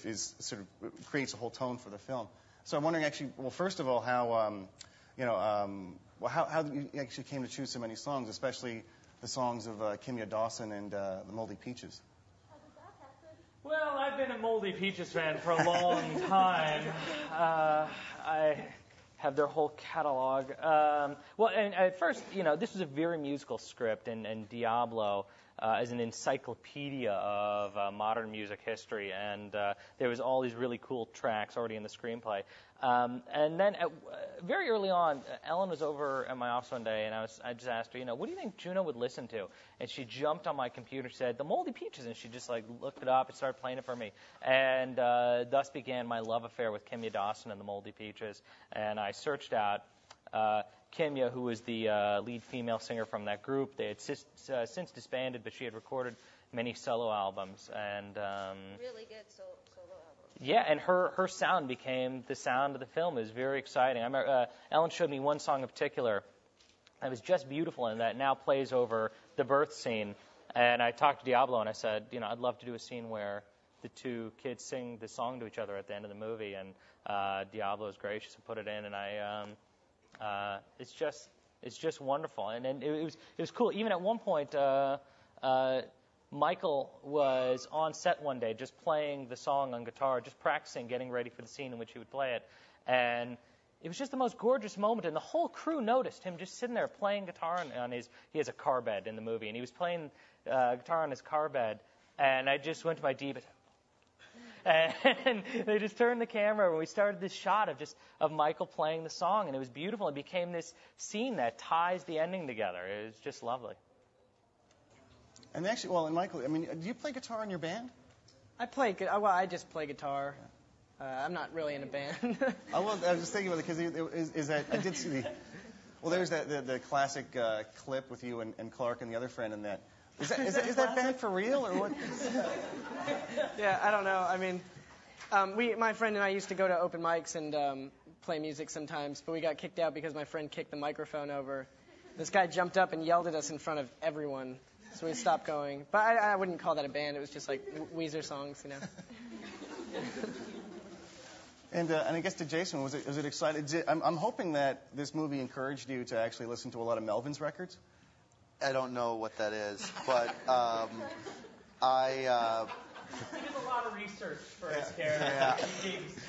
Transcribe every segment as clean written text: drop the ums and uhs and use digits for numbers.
is sort of creates a whole tone for the film. So I'm wondering actually, well, first of all, how how you actually came to choose so many songs, especially the songs of Kimya Dawson and the Moldy Peaches. Well, I've been a Moldy Peaches fan for a long time. I have their whole catalog. Well, and at first, this was a very musical script, and Diablo is an encyclopedia of modern music history, and there was all these really cool tracks already in the screenplay. And then very early on, Ellen was over at my office one day, and I just asked her, what do you think JUNO would listen to? And she jumped on my computer and said, the Moldy Peaches, and she just looked it up and started playing it for me. And thus began my love affair with Kimya Dawson and the Moldy Peaches. And I searched out Kimya, who was the lead female singer from that group. They had since disbanded, but she had recorded many solo albums. And really good solo albums. Yeah, and her sound became the sound of the film. It was very exciting. I remember Ellen showed me one song in particular that was just beautiful, and that now plays over the birth scene. And I talked to Diablo, and I said, I'd love to do a scene where the two kids sing the song to each other at the end of the movie. And Diablo was gracious and put it in, and it's just wonderful. And it was cool. Even at one point, Michael was on set one day just playing the song on guitar, just practicing, getting ready for the scene in which he would play it. And it was just the most gorgeous moment, and the whole crew noticed him just sitting there playing guitar on he has a car bed in the movie, and he was playing guitar on his car bed, and I just went to my deep, and they just turned the camera, and we started this shot of Michael playing the song, and it was beautiful. It became this scene that ties the ending together. It was just lovely. And actually, and Michael, do you play guitar in your band? I just play guitar. I'm not really in a band. I was just thinking about it because I did see there's the classic clip with you and Clark and the other friend in that. Is that band for real or what? Yeah, I don't know. My friend and I used to go to open mics and play music sometimes, but we got kicked out because my friend kicked the microphone over. This guy jumped up and yelled at us in front of everyone. So we stopped going. But I wouldn't call that a band. It was just like Weezer songs, And I guess to Jason, was it exciting? I'm hoping that this movie encouraged you to actually listen to a lot of Melvin's records. I don't know what that is, but He did a lot of research for his character. Yeah.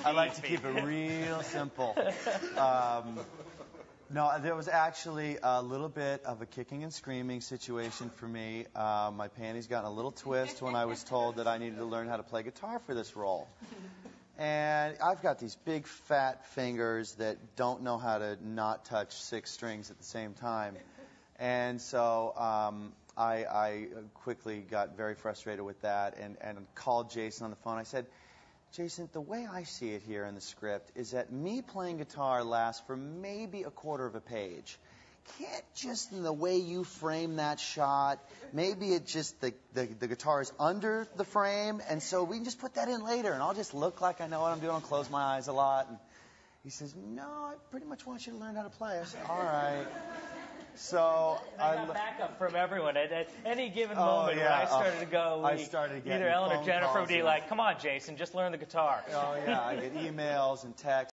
I like to keep it real simple. No, there was actually a little bit of a kicking and screaming situation for me. My panties got in a little twist when I was told that I needed to learn how to play guitar for this role. And I've got these big fat fingers that don't know how to not touch 6 strings at the same time. And so I quickly got very frustrated with that and called Jason on the phone. I said, Jason, the way I see it here in the script is that me playing guitar lasts for maybe a quarter of a page. Can't just in the way you frame that shot, maybe it just the guitar is under the frame, and so we can just put that in later, and I'll just look like I know what I'm doing, close my eyes a lot. And he says, no, I pretty much want you to learn how to play. I said, all right. So I got backup from everyone at any given moment. Yeah. When I started to go, either Ellen or Jennifer would be like, "Come on, Jason, just learn the guitar." Oh yeah, I get emails and texts.